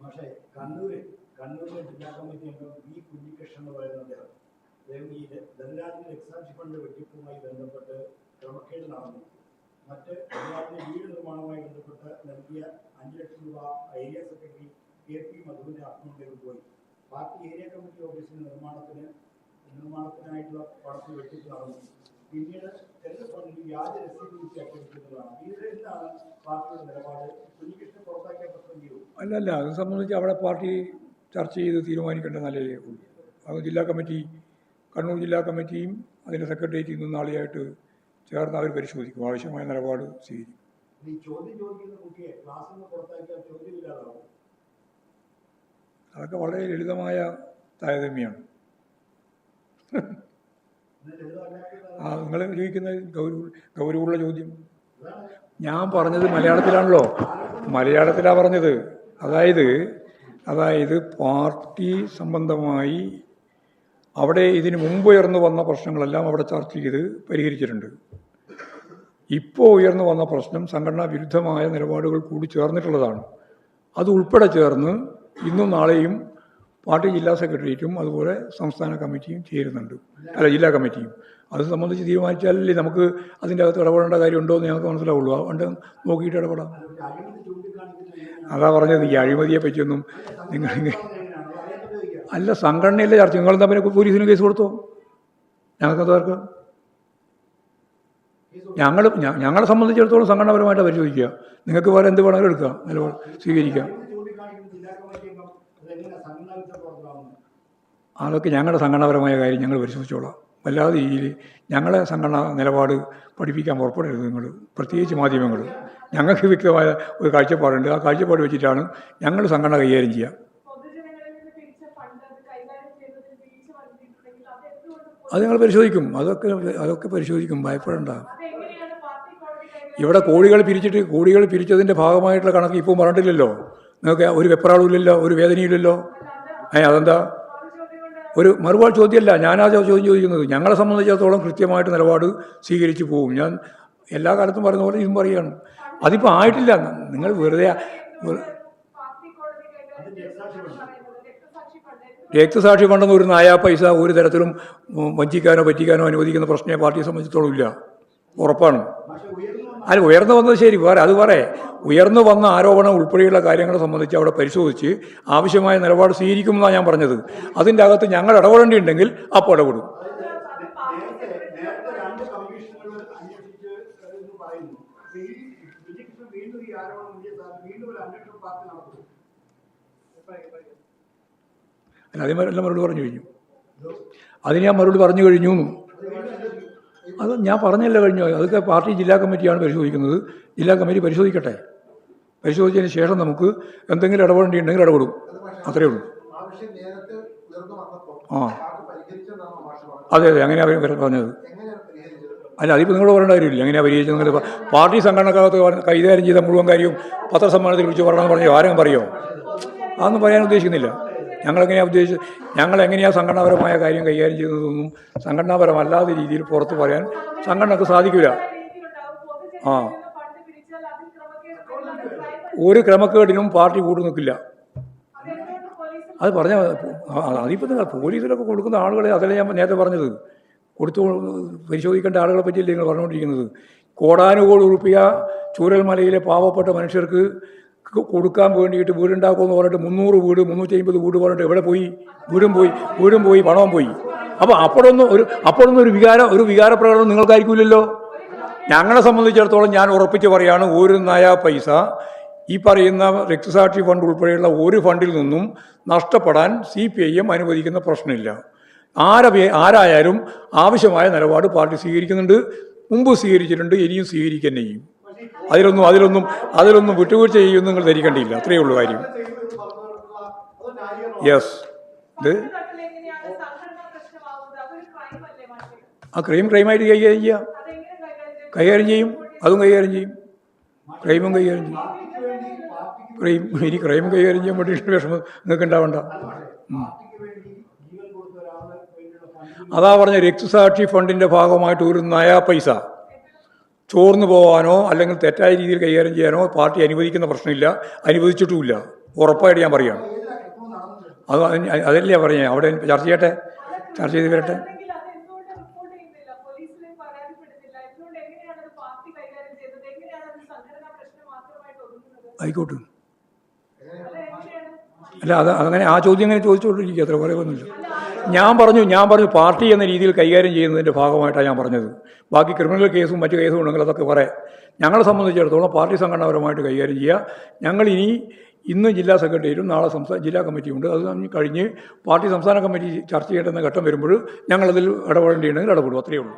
പക്ഷേ കണ്ണൂരിലെ ജില്ലാ കമ്മിറ്റി അംഗം വി കുഞ്ഞികൃഷ്ണൻ എന്ന് പറയുന്ന അദ്ദേഹം ഈ ധനരാജിന്റെ എക്സാംഷൻ ഫണ്ട് വെട്ടിപ്പുമായി ബന്ധപ്പെട്ട് ക്രമക്കേട് നടന്നു. മറ്റ് ധനരാജിന്റെ വീട് നിർമ്മാണവുമായി ബന്ധപ്പെട്ട് നൽകിയ 5 ലക്ഷം രൂപ ഏരിയ സെക്രട്ടറി KP മധുവിന്റെ അക്കൗണ്ടിലേക്ക് പോയി. പാർട്ടി ഏരിയ കമ്മിറ്റി ഓഫീസിന്റെ നിർമ്മാണത്തിനായിട്ടുള്ള പണത്തിൽ വെട്ടിപ്പ് നടന്നു. പിന്നീട് തെരഞ്ഞെടുപ്പ് ഫണ്ടിൽ വ്യാജ രസീത് അച്ചടിക്കുന്നതാണ്. ഇതിലെന്താണ് പാർട്ടിയുടെ നിലപാട്? കുഞ്ഞികൃഷ്ണൻ പുറത്താക്കിയ പ്രശ്നം ചെയ്തു അല്ലല്ല, അത് സംബന്ധിച്ച് അവിടെ പാർട്ടി ചർച്ച ചെയ്ത് തീരുമാനിക്കേണ്ട നിലയിലേ ഉള്ളൂ. അത് ജില്ലാ കമ്മിറ്റി, കണ്ണൂർ ജില്ലാ കമ്മിറ്റിയും അതിൻ്റെ സെക്രട്ടേറിയറ്റ് ഇന്നും നാളെയായിട്ട് ചേർന്ന് അവർ പരിശോധിക്കും, ആവശ്യമായ നിലപാട് സ്വീകരിക്കും. അതൊക്കെ വളരെ ലളിതമായ താരതമ്യമാണ്. നിങ്ങൾ ചോദിക്കുന്നത് ഗൗരവമുള്ള ചോദ്യം. ഞാൻ പറഞ്ഞത് മലയാളത്തിലാണല്ലോ, മലയാളത്തിലാണ് പറഞ്ഞത്. അതായത് പാർട്ടി സംബന്ധമായി അവിടെ ഇതിന് മുമ്പ് ഉയർന്നു വന്ന പ്രശ്നങ്ങളെല്ലാം അവിടെ ചർച്ച ചെയ്ത് പരിഹരിച്ചിട്ടുണ്ട്. ഇപ്പോൾ ഉയർന്നു വന്ന പ്രശ്നം സംഘടനാ വിരുദ്ധമായ നിലപാടുകൾ കൂടി ചേർന്നിട്ടുള്ളതാണ്. അത് ഉൾപ്പെടെ ചേർന്ന് ഇന്നും നാളെയും പാർട്ടി ജില്ലാ സെക്രട്ടേറിയറ്റും അതുപോലെ സംസ്ഥാന കമ്മിറ്റിയും ചേരുന്നുണ്ട്, ജില്ലാ കമ്മിറ്റിയും. അത് സംബന്ധിച്ച് തീരുമാനിച്ചാലല്ലേ നമുക്ക് അതിൻ്റെ അകത്ത് ഇടപെടേണ്ട കാര്യമുണ്ടോ എന്ന് ഞങ്ങൾക്ക് മനസ്സിലാവുള്ളൂ. അതുകൊണ്ട് നോക്കിയിട്ട് ഇടപെടാം. അതാ പറഞ്ഞത്, ഈ അഴിമതിയെ പറ്റിയൊന്നും നിങ്ങൾ അല്ല, സംഘടനയിലെ ചർച്ച. നിങ്ങൾ തമ്മിൽ പോലീസിന് കേസ് കൊടുത്തോ? ഞങ്ങൾക്കതവർക്ക് ഞങ്ങളെ സംബന്ധിച്ചിടത്തോളം സംഘടനാപരമായിട്ട് പരിശോധിക്കുക. നിങ്ങൾക്ക് വേറെ എന്ത് വേണമെങ്കിലും എടുക്കുക, നിലപാട് സ്വീകരിക്കാം. അതൊക്കെ ഞങ്ങളുടെ സംഘടനാപരമായ കാര്യം ഞങ്ങൾ പരിശോധിച്ചോളാം. വല്ലാതെ രീതിയിൽ ഞങ്ങളെ സംഘടനാ നിലപാട് പഠിപ്പിക്കാൻ പുറപ്പെടരുത് നിങ്ങൾ, പ്രത്യേകിച്ച് മാധ്യമങ്ങൾ. ഞങ്ങൾക്ക് വ്യക്തമായ ഒരു കാഴ്ചപ്പാടുണ്ട്. ആ കാഴ്ചപ്പാട് വെച്ചിട്ടാണ് ഞങ്ങൾ സംഘടന കൈകാര്യം ചെയ്യുക. അത് ഞങ്ങൾ പരിശോധിക്കും. അതൊക്കെ പരിശോധിക്കും, ഭയപ്പെടേണ്ട. ഇവിടെ കോടികൾ പിരിച്ചതിൻ്റെ ഭാഗമായിട്ടുള്ള കണക്ക് ഇപ്പോൾ പറഞ്ഞിട്ടില്ലല്ലോ. നിങ്ങൾക്ക് ഒരു വെപ്രാളുമില്ലല്ലോ, ഒരു വേദനയില്ലല്ലോ. അതെന്താ? ഒരു മറുപാട് ചോദ്യമല്ല, ഞാനാ ചോദ്യം ചോദിക്കുന്നത്. ഞങ്ങളെ സംബന്ധിച്ചിടത്തോളം കൃത്യമായിട്ട് നിലപാട് സ്വീകരിച്ചു പോകും. ഞാൻ എല്ലാ കാലത്തും പറയുന്ന പോലെ ഇതും പറയുകയാണ്. അതിപ്പോൾ ആയിട്ടില്ല. നിങ്ങൾ വെറുതെ രക്തസാക്ഷി ഫണ്ടെന്ന് ഒരു നായാ പൈസ ഒരു തരത്തിലും വഞ്ചിക്കാനോ പറ്റിക്കാനോ അനുവദിക്കുന്ന പ്രശ്നമേ പാർട്ടിയെ സംബന്ധിച്ചിടത്തോളം ഇല്ല, ഉറപ്പാണ്. അല്ല, ഉയർന്നു വന്നത് ശരി, ഉയർന്നു വന്ന ആരോപണം ഉൾപ്പെടെയുള്ള കാര്യങ്ങളെ സംബന്ധിച്ച് അവിടെ പരിശോധിച്ച് ആവശ്യമായ നിലപാട് സ്വീകരിക്കുമെന്നാണ് ഞാൻ പറഞ്ഞത്. അതിൻ്റെ അകത്ത് ഞങ്ങൾ ഇടപെടേണ്ടിയുണ്ടെങ്കിൽ അപ്പോൾ ഇടപെടും. അല്ല, അതിനെല്ലാം മറുപടി പറഞ്ഞു കഴിഞ്ഞു. അതിന് ഞാൻ മറുപടി പറഞ്ഞു കഴിഞ്ഞു. അത് ഞാൻ പറഞ്ഞല്ല കഴിഞ്ഞു. അതൊക്കെ പാർട്ടി ജില്ലാ കമ്മിറ്റിയാണ് പരിശോധിക്കുന്നത്. ജില്ലാ കമ്മിറ്റി പരിശോധിക്കട്ടെ. പരിശോധിച്ചതിന് ശേഷം നമുക്ക് എന്തെങ്കിലും ഇടപെടേണ്ടിയുണ്ടെങ്കിൽ ഇടപെടും. അത്രയേ ഉള്ളൂ. അതെ, അങ്ങനെയാണ് പറഞ്ഞത്. അല്ല, അതിപ്പോൾ നിങ്ങൾ പറയേണ്ട കാര്യമില്ല. എങ്ങനെയാണ് പരിഹരിച്ചത്? പാർട്ടി സംഘടനക്കകത്ത് കൈകാര്യം ചെയ്ത മുഴുവൻ കാര്യവും പത്രസമ്മേളനത്തിൽ വിളിച്ച് പറയണമെന്ന് പറഞ്ഞോ? ആരും പറയോ? അതൊന്നും പറയാൻ ഉദ്ദേശിക്കുന്നില്ല. ഞങ്ങളെങ്ങനെയാണ് സംഘടനാപരമായ കാര്യം കൈകാര്യം ചെയ്യുന്നതൊന്നും സംഘടനാപരമല്ലാത്ത രീതിയിൽ പുറത്ത് പറയാൻ സംഘടനക്ക് സാധിക്കില്ല. ഒരു ക്രമക്കേടിനും പാർട്ടി കൂട്ടു നിൽക്കില്ല. അത് പറഞ്ഞാൽ അതിപ്പോൾ നിങ്ങൾ പോലീസിലൊക്കെ കൊടുക്കുന്ന ആളുകളെ, അതല്ലേ ഞാൻ നേരത്തെ പറഞ്ഞത്, പരിശോധിക്കേണ്ട ആളുകളെ പറ്റിയല്ലേ നിങ്ങൾ പറഞ്ഞുകൊണ്ടിരിക്കുന്നത്. കോടാനുകോടി ഉറുപ്പിക ചൂരൽമലയിലെ പാവപ്പെട്ട മനുഷ്യർക്ക് കൊടുക്കാൻ വേണ്ടിയിട്ട് വീടുണ്ടാക്കുമെന്ന് പറഞ്ഞിട്ട് 300 വീട് 350 വീട് പറഞ്ഞിട്ട് എവിടെ പോയി? വീടും പോയി പണവും പോയി. അപ്പോൾ അപ്പോഴൊന്നും ഒരു വികാരപ്രകടനം നിങ്ങൾക്കായിരിക്കില്ലല്ലോ. ഞങ്ങളെ സംബന്ധിച്ചിടത്തോളം ഞാൻ ഉറപ്പിച്ച് പറയാണ്, ഒരു നയാ പൈസ ഈ പറയുന്ന രക്തസാക്ഷി ഫണ്ട് ഉൾപ്പെടെയുള്ള ഒരു ഫണ്ടിൽ നിന്നും നഷ്ടപ്പെടാൻ CPIM അനുവദിക്കുന്ന പ്രശ്നമില്ല. ആരായാലും ആവശ്യമായ നിലപാട് പാർട്ടി സ്വീകരിക്കുന്നുണ്ട്, മുമ്പ് സ്വീകരിച്ചിട്ടുണ്ട്, ഇനിയും സ്വീകരിക്കാൻ ചെയ്യും. അതിലൊന്നും വിട്ടുവീഴ്ച ചെയ്യുമെന്ന് നിങ്ങൾ ധരിക്കേണ്ടിയില്ല. അത്രയേ ഉള്ളൂ കാര്യം. യെസ്, ഇത് ആ ക്രൈമായിട്ട് കൈകാര്യം ചെയ്യും. അതും കൈകാര്യം ചെയ്യും. ക്രൈമും കൈകാര്യം ചെയ്യും. ക്രൈം കൈകാര്യം ചെയ്യാൻ വേണ്ടിയിട്ട് വിഷമം നിങ്ങൾക്ക് ഉണ്ടാവണ്ട. അതാ പറഞ്ഞ രക്തസാക്ഷി ഫണ്ടിൻ്റെ ഭാഗമായിട്ട് ഒരു നയാ പൈസ ചോർന്നു പോകാനോ അല്ലെങ്കിൽ തെറ്റായ രീതിയിൽ കൈകാര്യം ചെയ്യാനോ പാർട്ടി അനുവദിക്കുന്ന പ്രശ്നമില്ല, അനുവദിച്ചിട്ടുമില്ല. ഉറപ്പായിട്ട് ഞാൻ പറയുകയാണ്. അതല്ലേ പറഞ്ഞേ, അവിടെ ചർച്ച ചെയ്യട്ടെ, ചർച്ച ചെയ്ത് വരട്ടെ. ആയിക്കോട്ടെ. അല്ല, അങ്ങനെ ആ ചോദ്യം അങ്ങനെ ചോദിച്ചുകൊണ്ടിരിക്കുക, അത്ര പറയുന്നില്ല. ഞാൻ പറഞ്ഞു പാർട്ടി എന്ന രീതിയിൽ കൈകാര്യം ചെയ്യുന്നതിൻ്റെ ഭാഗമായിട്ടാണ് ഞാൻ പറഞ്ഞത്. ബാക്കി ക്രിമിനൽ കേസും മറ്റു കേസും ഉണ്ടെങ്കിൽ അതൊക്കെ പറയാം. ഞങ്ങളെ സംബന്ധിച്ചിടത്തോളം പാർട്ടി സംഘടനാപരമായിട്ട് കൈകാര്യം ചെയ്യുക. ഞങ്ങൾ ഇന്ന് ജില്ലാ സെക്രട്ടറിയും നാളെ ജില്ലാ കമ്മിറ്റിയുണ്ട്. അത് കഴിഞ്ഞ് പാർട്ടി സംസ്ഥാന കമ്മിറ്റി ചർച്ച ചെയ്യേണ്ടുന്ന ഘട്ടം വരുമ്പോൾ ഞങ്ങളതിൽ ഇടപെടേണ്ടിയുണ്ടെങ്കിൽ ഇടപെടും. അത്രയേ ഉള്ളൂ.